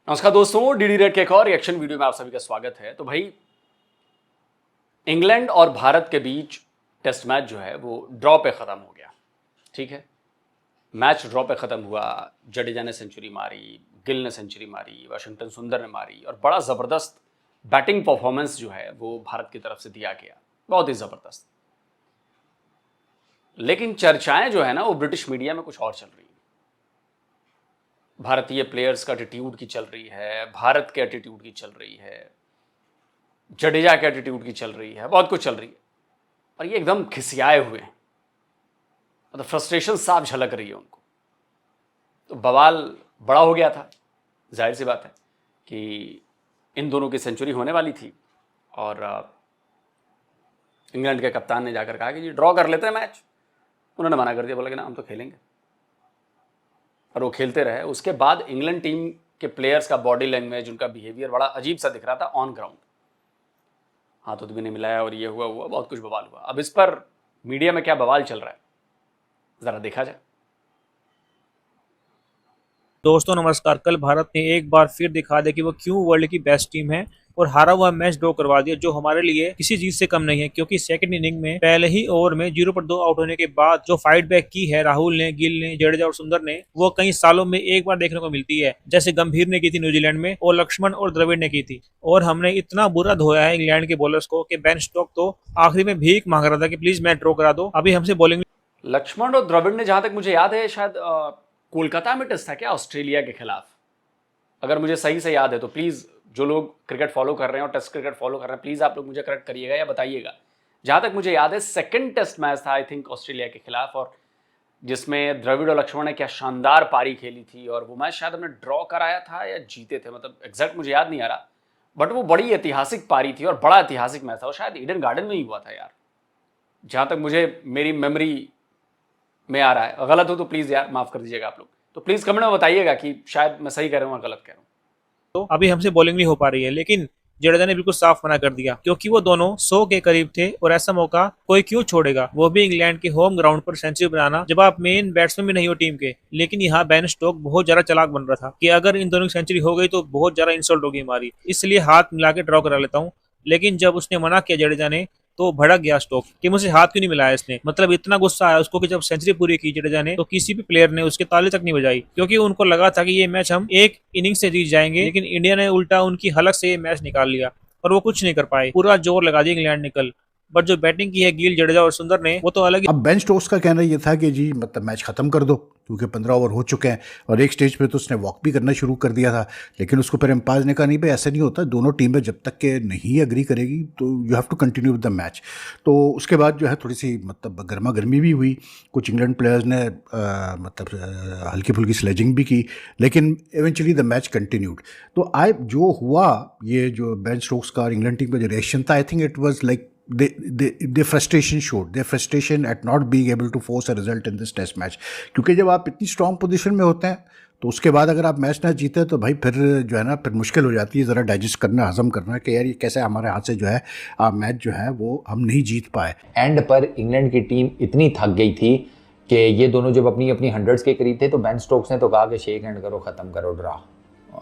नमस्कार दोस्तों, DD red के एक और रिएक्शन वीडियो में आप सभी का स्वागत है। तो भाई, इंग्लैंड और भारत के बीच टेस्ट मैच जो है वो ड्रॉ पे खत्म हो गया। ठीक है, मैच ड्रॉ पे खत्म हुआ। जडेजा ने सेंचुरी मारी, गिल ने सेंचुरी मारी, वाशिंगटन सुंदर ने मारी और बड़ा जबरदस्त बैटिंग परफॉर्मेंस जो है वो भारत की तरफ से दिया गया, बहुत ही जबरदस्त। लेकिन चर्चाएं जो है ना वो ब्रिटिश मीडिया में कुछ और चल रही है। भारतीय प्लेयर्स का एटीट्यूड की चल रही है, भारत के एटीट्यूड की चल रही है, जडेजा के एटीट्यूड की चल रही है, बहुत कुछ चल रही है। और ये एकदम खिसियाए हुए हैं, मतलब फ्रस्ट्रेशन साफ झलक रही है उनको। तो बवाल बड़ा हो गया था। जाहिर सी बात है कि इन दोनों की सेंचुरी होने वाली थी और इंग्लैंड के कप्तान ने जाकर कहा कि जी ड्रॉ कर लेते हैं मैच। उन्होंने मना कर दिया, बोला कि ना हम तो खेलेंगे, और वो खेलते रहे। उसके बाद इंग्लैंड टीम के प्लेयर्स का बॉडी लैंग्वेज, उनका बिहेवियर बड़ा अजीब सा दिख रहा था ऑन ग्राउंड। हाथों तो भी नहीं मिलाया और ये हुआ बहुत कुछ बवाल हुआ। अब इस पर मीडिया में क्या बवाल चल रहा है जरा देखा जाए। दोस्तों नमस्कार। कल भारत ने एक बार फिर दिखा दिया कि वो क्यों वर्ल्ड की बेस्ट टीम है और हारा हुआ मैच ड्रॉ करवा दिया, जो हमारे लिए किसी चीज से कम नहीं है। क्योंकि सेकंड इनिंग में पहले ही ओवर में 0 पर 2 आउट होने के बाद जो फाइट बैक की है राहुल ने, गिल ने, जडेजा और सुंदर ने, वो कई सालों में एक बार देखने को मिलती है। जैसे गंभीर ने की थी न्यूजीलैंड में और लक्ष्मण और द्रविड़ ने की थी। और हमने इतना बुरा धोया है इंग्लैंड के बॉलर्स को कि बेन स्टोक तो आखिरी में भीख मांग रहा था कि प्लीज मैच ड्रॉ करा दो, अभी हमसे बॉलिंग। लक्ष्मण और द्रविड़ ने, जहां तक मुझे याद है, शायद कोलकाता में टेस्ट था क्या, ऑस्ट्रेलिया के खिलाफ, अगर मुझे सही से याद है। तो प्लीज जो लोग क्रिकेट फॉलो कर रहे हैं और टेस्ट क्रिकेट फॉलो कर रहे हैं, प्लीज आप लोग मुझे करेक्ट करिएगा या बताइएगा। जहां तक मुझे याद है सेकंड टेस्ट मैच था आई थिंक ऑस्ट्रेलिया के खिलाफ, और जिसमें द्रविड़ और लक्ष्मण ने क्या शानदार पारी खेली थी। और वो मैच शायद हमने ड्रॉ कराया था या जीते थे, मतलब एग्जैक्ट मुझे याद नहीं आ रहा, बट वो बड़ी ऐतिहासिक पारी थी और बड़ा ऐतिहासिक मैच था। और शायद ईडन गार्डन में ही हुआ था यार, जहां तक मुझे मेरी मेमोरी में आ रहा है। गलत हो तो प्लीज यार माफ कर दीजिएगा आप लोग। तो प्लीज कमेंट में बताइएगा कि शायद मैं सही कह रहा हूँ या गलत कह रहा हूँ। तो अभी हमसे बॉलिंग नहीं हो पा रही है। लेकिन जडेजा ने बिल्कुल साफ मना कर दिया, क्योंकि वो दोनों 100 के करीब थे और ऐसा मौका कोई क्यों छोड़ेगा, वो भी इंग्लैंड के होम ग्राउंड पर सेंचुरी बनाना, जब आप मेन बैट्समैन भी नहीं हो टीम के। लेकिन यहाँ बेन स्टोक बहुत ज्यादा चालाक बन रहा था कि अगर इन दोनों की सेंचुरी हो गई तो बहुत ज्यादा इंसल्ट होगी हमारी, इसलिए हाथ मिला के ड्रॉ करा लेता हूँ। लेकिन जब उसने मना किया जडेजा ने, तो भड़क गया स्टोक कि मुझसे हाथ क्यों नहीं मिलाया इसने। मतलब इतना गुस्सा आया उसको कि जब सेंचुरी पूरी की जडेजा ने, तो किसी भी प्लेयर ने उसके ताली तक नहीं बजाई, क्योंकि उनको लगा था कि ये मैच हम एक इनिंग से जीत जाएंगे। लेकिन इंडिया ने उल्टा उनकी हलक से ये मैच निकाल लिया और वो कुछ नहीं कर पाए। पूरा जोर लगा दिया इंग्लैंड ने कल। बट जो बैटिंग की है गिल, जडेजा और सुंदर ने, वो तो अलग ही। अब बेन स्टोक्स का कहना ये था कि जी मतलब मैच ख़त्म कर दो, क्योंकि 15 ओवर हो चुके हैं। और एक स्टेज पे तो उसने वॉक भी करना शुरू कर दिया था। लेकिन उसको फिर एम्पायर ने कहा नहीं भाई ऐसा नहीं होता, दोनों टीमें जब तक के नहीं एग्री करेगी तो you have to continue with the match. तो उसके बाद जो है थोड़ी सी मतलब गर्मा गर्मी भी हुई। कुछ इंग्लैंड प्लेयर्स ने हल्की फुल्की स्लेजिंग भी की, लेकिन इवेंचुअली द मैच कंटिन्यूड। तो जो हुआ, ये जो बेन स्टोक्स का इंग्लैंड टीम का जो रिएक्शन था, I think it was like their frustration showed, their frustration at not being able to force a result in this test match। क्योंकि जब आप इतनी स्ट्रॉन्ग पोजीशन में होते हैं तो उसके बाद अगर आप मैच ना जीते तो भाई फिर जो है ना फिर मुश्किल हो जाती है ज़रा डाइजेस्ट करना, हजम करना कि यार ये कैसे हमारे हाथ से जो है मैच जो है वो हम नहीं जीत पाए। एंड पर इंग्लैंड की टीम इतनी थक गई थी कि ये दोनों जब अपनी अपनी हंड्रेड्स के करीब थे तो बेन स्टोक्स ने तो कहा कि शेक हैंड करो, ख़त्म करो ड्रा,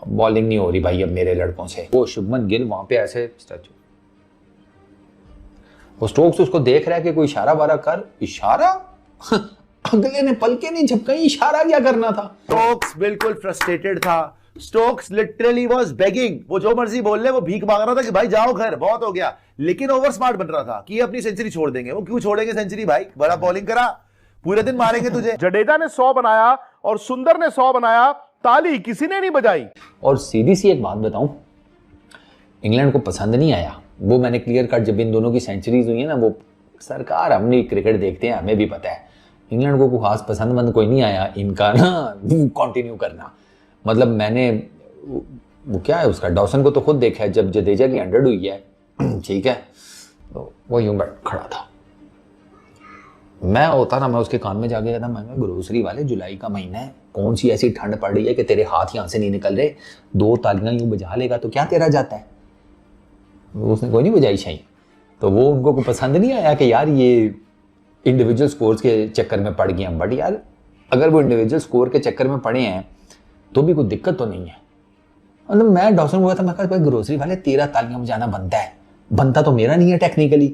बॉलिंग नहीं हो रही भाई अब मेरे लड़कों से। वो शुभमन गिल वहाँ पे ऐसे स्टैचू, वो स्टोक्स उसको देख रहा है कि कोई इशारा वारा कर। इशारा अगले ने पलके नहीं झपकाई, इशारा क्या करना था। स्टोक्स बिल्कुल फ्रस्ट्रेटेड था। स्टोक्स लिटरली वाज बेगिंग, वो जो मर्जी बोल ले, वो भीख मांग रहा था कि भाई जाओ घर, बहुत हो गया। लेकिन ओवर स्मार्ट बन रहा था कि ये अपनी सेंचुरी छोड़ देंगे। वो क्यों छोड़ेंगे सेंचुरी भाई, बड़ा बॉलिंग करा, पूरे दिन मारेंगे तुझे। जडेजा ने 100 बनाया और सुंदर ने 100 बनाया, ताली किसी ने नहीं बजाई। और सीधी सी एक बात बताऊं, इंग्लैंड को पसंद नहीं आया वो। मैंने क्लियर कट, जब इन दोनों की सेंचुरीज हुई है ना, वो सरकार हम क्रिकेट देखते हैं, हमें भी पता है इंग्लैंड को कोई खास पसंद कोई नहीं आया इनका ना कंटिन्यू करना। मतलब मैंने वो क्या है उसका, डॉसन को तो खुद देखा है, जब जडेजा की 100 हुई है ठीक है, तो वो यूं बैठ खड़ा था। मैं होता ना, मैं उसके कान में जाके कहता, मैं ग्रोसरी वाले, जुलाई का महीना है, कौन सी ऐसी ठंड पड़ रही है कि तेरे हाथ यहाँ से नहीं निकल रहे, 2 तालियां यूं बजा लेगा तो क्या तेरा जाता है। उसने कोई नहीं बजाई शाही। तो वो उनको को पसंद नहीं आया कि यार ये इंडिविजुअल स्कोर्स के चक्कर में पड़ गए हैं। बट यार अगर वो इंडिविजुअल स्कोर के चक्कर में पड़े हैं तो भी कोई दिक्कत तो नहीं है। मतलब मैं डॉक्टर हुआ था, मैं कहा भाई ग्रोसरी वाले तेरा तालियां बजाना बनता है, बनता तो मेरा नहीं है टेक्निकली,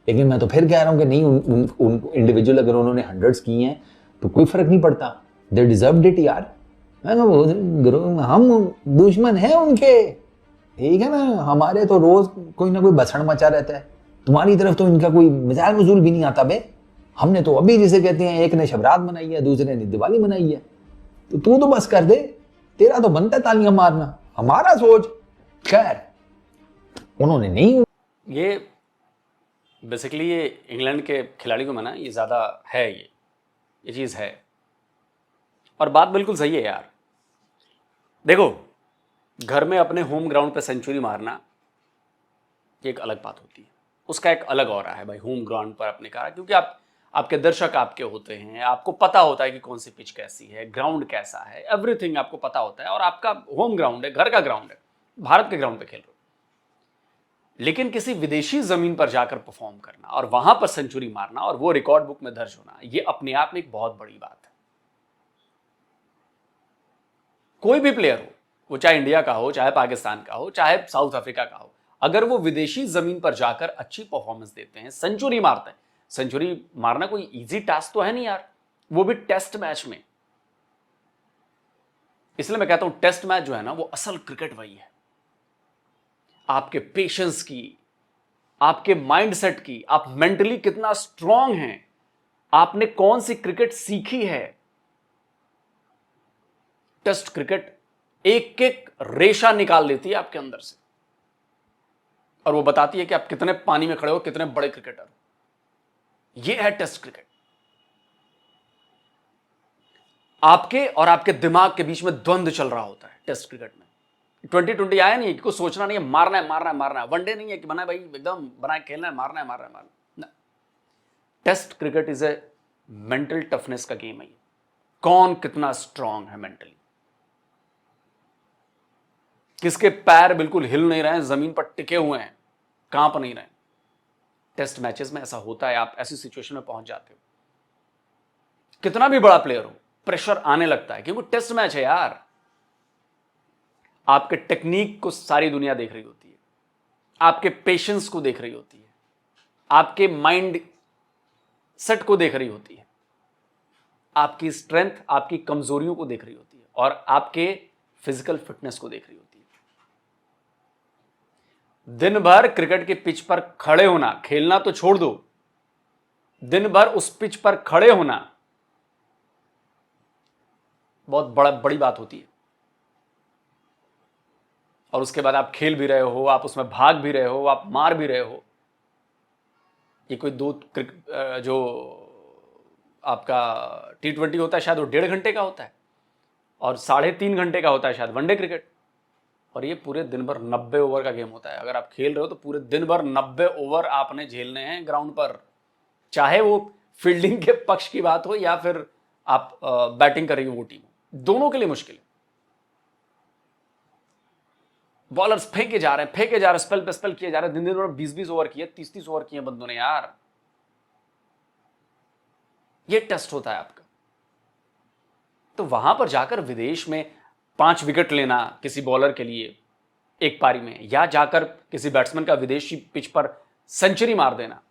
लेकिन मैं तो फिर कह रहा हूँ कि नहीं, उन इंडिविजुअल अगर उन्होंने 100s की हैं तो कोई फर्क नहीं पड़ता, दे डिजर्व्ड इट यार। हम दुश्मन हैं उनके, ठीक है ना, हमारे तो रोज कोई ना कोई बसड़ मचा रहता है, तुम्हारी तरफ तो इनका कोई मिजाज मजूल भी नहीं आता बे। हमने तो अभी जिसे कहते हैं एक ने शबरात मनाई है, दूसरे ने दिवाली मनाई है, तो तू तो बस कर दे, तेरा तो बनता है तालियां मारना, हमारा सोच। खैर उन्होंने नहीं, ये बेसिकली ये इंग्लैंड के खिलाड़ी को मना, ये ज़्यादा है, ये चीज़ है। और बात बिल्कुल सही है यार। देखो, घर में अपने होम ग्राउंड पे सेंचुरी मारना ये एक अलग बात होती है, उसका एक अलग ऑरा है भाई, होम ग्राउंड पर अपने का, क्योंकि आपके दर्शक आपके होते हैं, आपको पता होता है कि कौन सी पिच कैसी है, ग्राउंड कैसा है, एवरीथिंग आपको पता होता है, और आपका होम ग्राउंड है, घर का ग्राउंड है, भारत के ग्राउंड पे खेल रहे हो। लेकिन किसी विदेशी जमीन पर जाकर परफॉर्म करना और वहां पर सेंचुरी मारना और वो रिकॉर्ड बुक में दर्ज होना, ये अपने आप में एक बहुत बड़ी बात है। कोई भी प्लेयर हो, वो चाहे इंडिया का हो, चाहे पाकिस्तान का हो, चाहे साउथ अफ्रीका का हो, अगर वो विदेशी जमीन पर जाकर अच्छी परफॉर्मेंस देते हैं, सेंचुरी मारते हैं, सेंचुरी मारना कोई इजी टास्क तो है नहीं यार, वो भी टेस्ट मैच में। इसलिए मैं कहता हूं टेस्ट मैच जो है ना, वो असल क्रिकेट वही है, आपके पेशेंस की, आपके माइंडसेट की, आप मेंटली कितना स्ट्रांग हैं, आपने कौन सी क्रिकेट सीखी है। टेस्ट क्रिकेट एक एक रेशा निकाल लेती है आपके अंदर से, और वो बताती है कि आप कितने पानी में खड़े हो, कितने बड़े क्रिकेटर हो। यह है टेस्ट क्रिकेट। आपके और आपके दिमाग के बीच में द्वंद्व चल रहा होता है टेस्ट क्रिकेट में। 2020 आया नहीं, कुछ सोचना नहीं है, मारना है मारना है मारना है। वनडे नहीं है कि बना भाई एकदम बनाए खेलना है, मारना है मारना है मारना है। Test cricket is a mental toughness का गेम है। कौन कितना स्ट्रांग है मेंटली, किसके पैर बिल्कुल हिल नहीं रहे हैं, जमीन पर टिके हुए हैं, कांप नहीं रहे। टेस्ट मैचेस में ऐसा होता है, आप ऐसी सिचुएशन में पहुंच जाते हो, कितना भी बड़ा प्लेयर हो, प्रेशर आने लगता है, क्योंकि टेस्ट मैच है यार। आपके टेक्निक को सारी दुनिया देख रही होती है, आपके पेशेंस को देख रही होती है, आपके माइंड सेट को देख रही होती है, आपकी स्ट्रेंथ, आपकी कमजोरियों को देख रही होती है, और आपके फिजिकल फिटनेस को देख रही होती है। दिन भर क्रिकेट के पिच पर खड़े होना, खेलना तो छोड़ दो, दिन भर उस पिच पर खड़े होना बहुत बड़ी बात होती है। और उसके बाद आप खेल भी रहे हो, आप उसमें भाग भी रहे हो, आप मार भी रहे हो। ये कोई जो आपका T20 होता है शायद वो 1.5 घंटे का होता है, और 3.5 घंटे का होता है शायद वनडे क्रिकेट, और ये पूरे दिन भर 90 ओवर का गेम होता है। अगर आप खेल रहे हो तो पूरे दिन भर 90 ओवर आपने झेलने हैं ग्राउंड पर, चाहे वो फील्डिंग के पक्ष की बात हो या फिर आप बैटिंग कर रही हो वो टीम, दोनों के लिए मुश्किल है। बॉलर्स फेंके जा रहे हैं, स्पेल पे स्पेल किए जा रहे हैं, दिन भर 20-20 ओवर किए, 30-30 ओवर किए बंदों ने यार। ये टेस्ट होता है आपका। तो वहां पर जाकर विदेश में 5 विकेट लेना किसी बॉलर के लिए एक पारी में, या जाकर किसी बैट्समैन का विदेशी पिच पर सेंचुरी मार देना,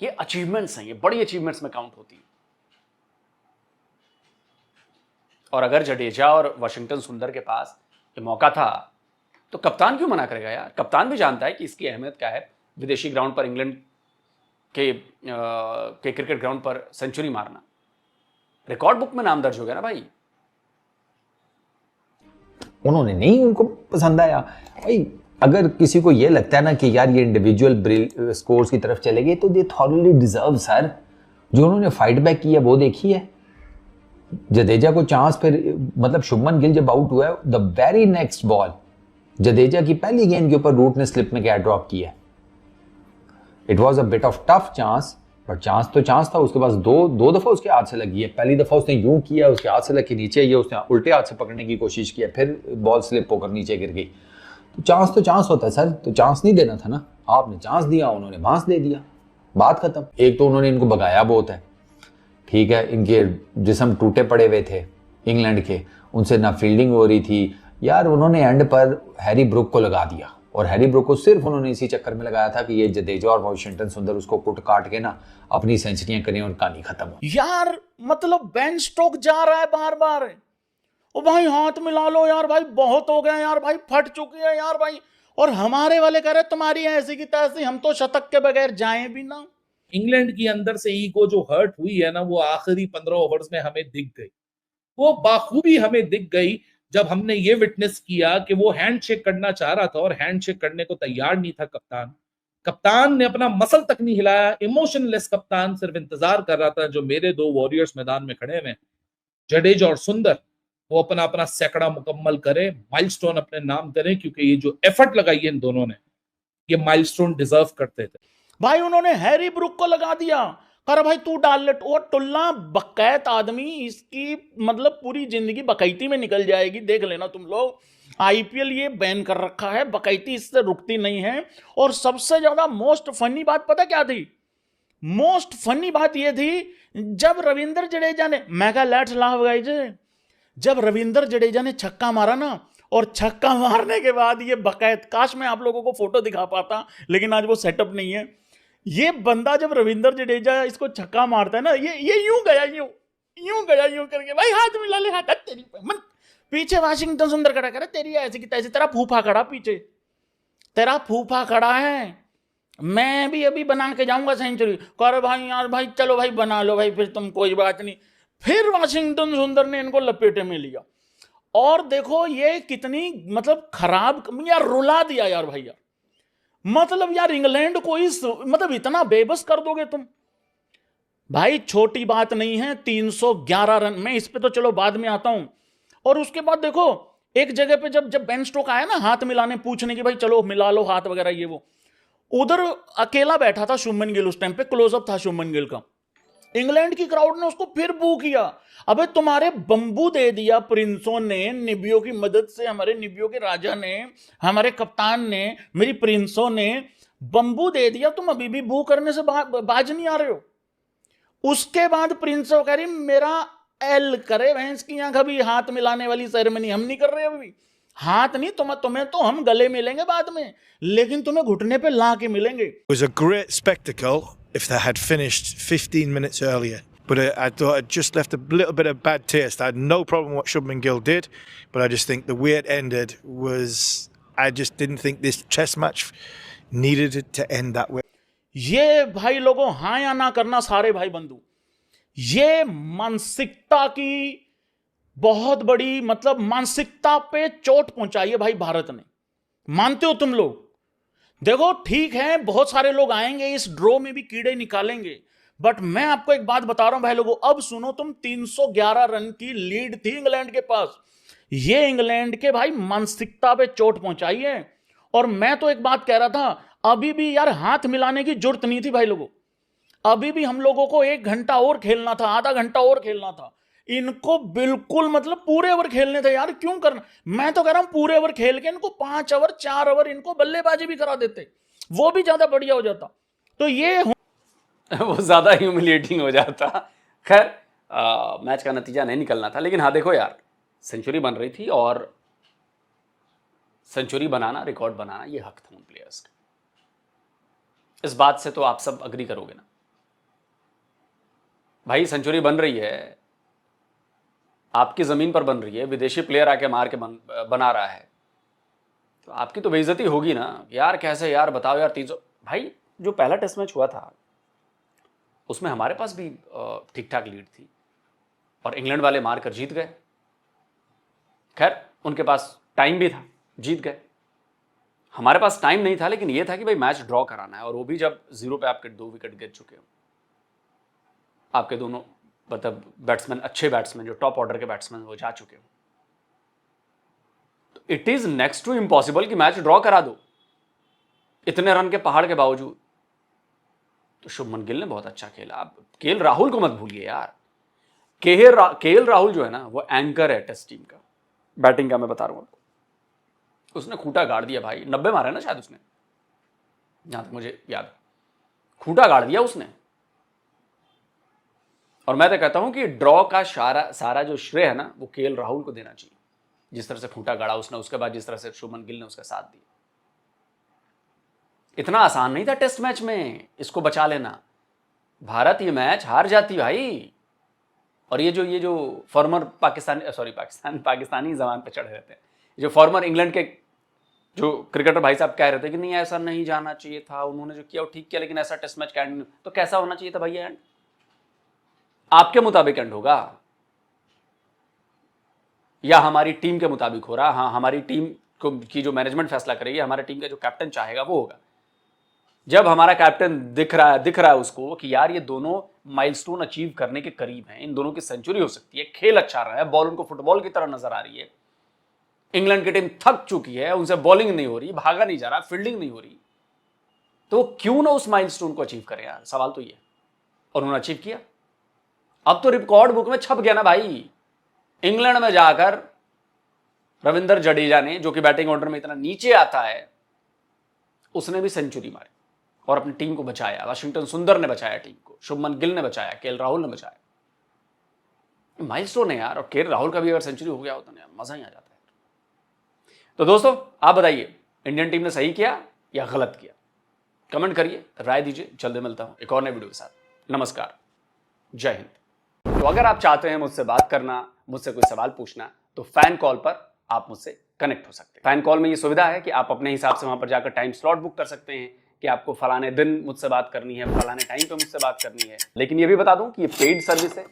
ये अचीवमेंट्स हैं, ये बड़ी अचीवमेंट्स में काउंट होती है। और अगर जडेजा और वाशिंगटन सुंदर के पास ये मौका था तो कप्तान क्यों मना करेगा यार। कप्तान भी जानता है कि इसकी अहमियत क्या है, विदेशी ग्राउंड पर, इंग्लैंड के क्रिकेट ग्राउंड पर सेंचुरी मारना, रिकॉर्ड बुक में नाम दर्ज हो गया ना भाई। उन्होंने नहीं, उनको पसंद आया भाई। अगर किसी को ये लगता है ना कि यार ये इंडिविजुअल स्कोर्स की तरफ चले गए, तो दे थॉरली डिजर्व सर। जो उन्होंने फाइट बैक किया वो देखिए। जडेजा को चांस, फिर मतलब शुभमन गिल जब आउट हुआ, the very next ball Jadeja की पहली गेंद के ऊपर रूट ने स्लिप में क्या ड्रॉप किया। It was a bit of tough chance, but chance तो चांस था। उसके पास दो दफा उसके हाथ से लगी है। पहली दफा उसने यूं किया, उसके हाथ से लग के नीचे, ये उसने उल्टे हाथ से पकड़ने की कोशिश किया, फिर बॉल स्लिप होकर नीचे गिर गई। तो चांस होता है सर, तो चांस नहीं देना था ना। आपने चांस दिया, उन्होंने भांस दे दिया, बात खत्म। एक तो उन्होंने इनको भगाया बहुत है, ठीक है, इनके जिस्म टूटे पड़े हुए थे इंग्लैंड के, उनसे ना फील्डिंग हो रही थी, यार उन्होंने एंड पर हैरी ब्रुक को लगा दिया, और हैरी ब्रुक को सिर्फ उन्होंने इसी चक्कर में लगाया था कि ये जडेजा और वाशिंगटन सुंदर उसको कुट काट के ना अपनी सेंचुरियां करें और कहानी खत्म हो। यार मतलब बेन स्टोक जा रहा है बार बार, ओ भाई हाथ मिला लो यार भाई, बहुत हो गया यार भाई, फट चुकी है यार भाई, और हमारे वाले कह रहे तुम्हारी ऐसी की तैसी, हम तो शतक के बगैर जाएं भी ना। इंग्लैंड की अंदर से ईगो जो हर्ट हुई है ना, वो आखिरी 15 ओवर्स में हमें दिख गई, वो बाखूबी हमें दिख गई जब हमने ये विटनेस किया कि वो हैंडशेक करना चाह रहा था और हैंडशेक करने को तैयार नहीं था कप्तान। कप्तान ने अपना मसल तक नहीं हिलाया, इमोशनलेस कप्तान सिर्फ इंतजार कर रहा था जो मेरे दो वॉरियर्स मैदान में खड़े हैं, जडेजा और सुंदर, वो अपना अपना सैकड़ा मुकम्मल करे, माइलस्टोन अपने नाम करें, क्योंकि ये जो एफर्ट लगाई है इन दोनों ने, ये माइलस्टोन डिजर्व करते थे। भाई उन्होंने हैरी ब्रुक को लगा दिया, कर भाई तू डाल ले, वो टुल्ला बकैत आदमी, इसकी मतलब पूरी जिंदगी बकैती में निकल जाएगी, देख लेना तुम लोग। आईपीएल ये बैन कर रखा है, बकैती इससे रुकती नहीं है। और सबसे ज्यादा मोस्ट फनी बात पता क्या थी? मोस्ट फनी बात ये थी जब रविंद्र जडेजा ने, मैं कहा लेट्स लाफ गाइस, जब रविंद्र जडेजा ने छक्का मारा ना, और छक्का मारने के बाद ये बकैत, काश मैं आप लोगों को फोटो दिखा पाता, लेकिन आज वो सेटअप नहीं है। ये बंदा जब रविंद्र जडेजा इसको छक्का मारता है ना, ये यूं गया, यूं गया, यूं करके भाई हाथ मिला ले, हाथ तेरी मन। पीछे वाशिंगटन सुंदर खड़ा करे, तेरी ऐसी की तैसी, तेरा फूफा खड़ा पीछे, तेरा फूफा खड़ा है, मैं भी अभी बना के जाऊंगा सेंचुरी, कर भाई यार भाई चलो भाई बना लो भाई, फिर तुम कोई बात नहीं। फिर वाशिंगटन सुंदर ने इनको लपेटे में लिया, और देखो ये कितनी मतलब खराब यार, रुला दिया यार भाई यार, मतलब यार इंग्लैंड को इस मतलब इतना बेबस कर दोगे तुम भाई, छोटी बात नहीं है। 311 रन, मैं इस पे तो चलो बाद में आता हूं। और उसके बाद देखो एक जगह पे जब बेन स्टोक आया ना हाथ मिलाने, पूछने की भाई चलो मिला लो हाथ वगैरह ये वो, उधर अकेला बैठा था शुभमन गिल, उस टाइम पे क्लोजअप था शुभमन गिल का। इंग्लैंड की क्राउड ने उसको फिर बू किया, अबे तुम्हारे बंबू दे दिया प्रिंसों ने, निबियों की मदद से, हमारे निबियों के राजा ने, हमारे कप्तान ने, मेरी प्रिंसों ने बंबू दे दिया, तुम अभी भी बू करने से बाज नहीं आ रहे हो। उसके बाद प्रिंसों कह रही मेरा एल करे भैंस की आंख, अभी हाथ मिलाने वाली सेरेमनी हम नहीं कर रहे, अभी हाथ नहीं, तुम्हें तो हम गले मिलेंगे बाद में, लेकिन तुम्हें घुटने पे ला के मिलेंगे। It was a great spectacle if they had finished 15 minutes earlier. But I thought it just left a little bit of bad taste. I had no problem what Shubman Gill did, but I just think the way it ended was, I just didn't think this Test match needed it to end that way. ये भाई लोगों हाँ या ना करना सारे भाई बंधु, ये मानसिकता की बहुत बड़ी मतलब मानसिकता पे चोट पहुंचाई है भाई भारत ने, मानते हो तुम लोग? देखो ठीक है बहुत सारे लोग आएंगे इस ड्रॉ में भी कीड़े निकालेंगे, बट मैं आपको एक बात बता रहा हूं भाई लोगों, अब सुनो तुम, 311 रन की लीड थी इंग्लैंड के पास, ये इंग्लैंड के भाई मानसिकता पे चोट पहुंचाई है। और मैं तो एक बात कह रहा था, अभी भी यार हाथ मिलाने की जरूरत नहीं थी भाई लोगों, अभी भी हम लोगों को 1 घंटा और खेलना था, आधा घंटा और खेलना था, इनको बिल्कुल मतलब पूरे ओवर खेलने थे यार, क्यों करना? मैं तो कह रहा हूं पूरे ओवर खेल के इनको 5 ओवर 4 ओवर इनको बल्लेबाजी भी करा देते, वो भी ज्यादा बढ़िया हो जाता। तो ये वो ज़्यादा ह्यूमिलिएटिंग हो जाता। खैर मैच का नतीजा नहीं निकलना था, लेकिन हाँ देखो यार, सेंचुरी बन रही थी, और सेंचुरी बनाना, रिकॉर्ड बनाना, ये हक था उन प्लेयर्स का। इस बात से तो आप सब अग्री करोगे ना भाई, सेंचुरी बन रही है, आपकी ज़मीन पर बन रही है, विदेशी प्लेयर आके मार के बना रहा है, तो आपकी तो बेइज्जती होगी ना यार। कैसे यार बताओ यार, 300 भाई, जो पहला टेस्ट मैच हुआ था उसमें हमारे पास भी ठीक ठाक लीड थी, और इंग्लैंड वाले मार कर जीत गए। खैर उनके पास टाइम भी था, जीत गए। हमारे पास टाइम नहीं था, लेकिन यह था कि भाई मैच ड्रॉ कराना है, और वो भी जब 0 पे आपके 2 विकेट गिर चुके हो, आपके दोनों मतलब बैट्समैन, अच्छे बैट्समैन जो टॉप ऑर्डर के बैट्समैन वो जा चुके हो, तो it is next to impossible कि मैच ड्रॉ करा दो इतने रन के पहाड़ के बावजूद। तो शुभमन गिल ने बहुत अच्छा खेला। आप केएल राहुल को मत भूलिए यार, केएल राहुल जो है ना वो एंकर है टेस्ट टीम का, बैटिंग का मैं बता रहा हूं आपको। उसने खूंटा गाड़ दिया भाई, 90 मारे ना शायद उसने, जहां तक मुझे याद है, खूंटा गाड़ दिया उसने। और मैं तो कहता हूं कि ड्रॉ का सारा जो श्रेय है ना वो केएल राहुल को देना चाहिए, जिस तरह से फूटा गाड़ा उसने, उसके बाद जिस तरह से शुभमन गिल ने उसका साथ दिया। इतना आसान नहीं था टेस्ट मैच में इसको बचा लेना। भारत ये मैच हार जाती भाई। और ये जो फॉर्मर पाकिस्तानी जबान पे चढ़े रहते हैं, जो फॉर्मर इंग्लैंड के जो क्रिकेटर भाई साहब कह रहे थे कि नहीं ऐसा नहीं जाना चाहिए था, उन्होंने जो किया वो ठीक किया, लेकिन ऐसा टेस्ट मैच का एंड तो कैसा होना चाहिए था भैया? एंड आपके मुताबिक एंड होगा या हमारी टीम के मुताबिक हो रहा? हाँ, हमारी टीम को की जो मैनेजमेंट फैसला करेगी, हमारे टीम का जो कैप्टन चाहेगा वो होगा। जब हमारा कैप्टन दिख रहा है उसको कि यार ये दोनों माइलस्टोन अचीव करने के करीब हैं, इन दोनों की सेंचुरी हो सकती है, खेल अच्छा रहा है, बॉल उनको फुटबॉल की तरह नजर आ रही है, इंग्लैंड की टीम थक चुकी है, उनसे बॉलिंग नहीं हो रही, भागा नहीं जा रहा, फील्डिंग नहीं हो रही, तो क्यों ना उस माइलस्टोन को अचीव करें यार? सवाल तो ये। और उन्होंने अचीव किया। अब तो रिकॉर्ड बुक में छप गया ना भाई। इंग्लैंड में जाकर रविंद्र जडेजा ने, जो कि बैटिंग ऑर्डर में इतना नीचे आता है, उसने भी सेंचुरी मारी और अपनी टीम को बचाया। वाशिंगटन सुंदर ने बचाया टीम को, शुभमन गिल ने बचाया, केएल राहुल ने बचाया। माइलस्टोन है यार। और केएल राहुल का भी अगर सेंचुरी हो गया होता ना, मजा ही आ जाता है। तो दोस्तों आप बताइए, इंडियन टीम ने सही किया या गलत किया? कमेंट करिए, राय दीजिए। जल्दी मिलता हूं एक और नए वीडियो के साथ। नमस्कार, जय हिंद। तो अगर आप चाहते हैं मुझसे बात करना, मुझसे कोई सवाल पूछना, तो फैन कॉल पर आप मुझसे कनेक्ट हो सकते हैं। फैन कॉल में ये सुविधा है कि आप अपने हिसाब से वहां पर जाकर टाइम स्लॉट बुक कर सकते हैं कि आपको फलाने दिन मुझसे बात करनी है, फलाने टाइम पे मुझसे बात करनी है। लेकिन ये भी बता दूं कि ये पेड सर्विस है,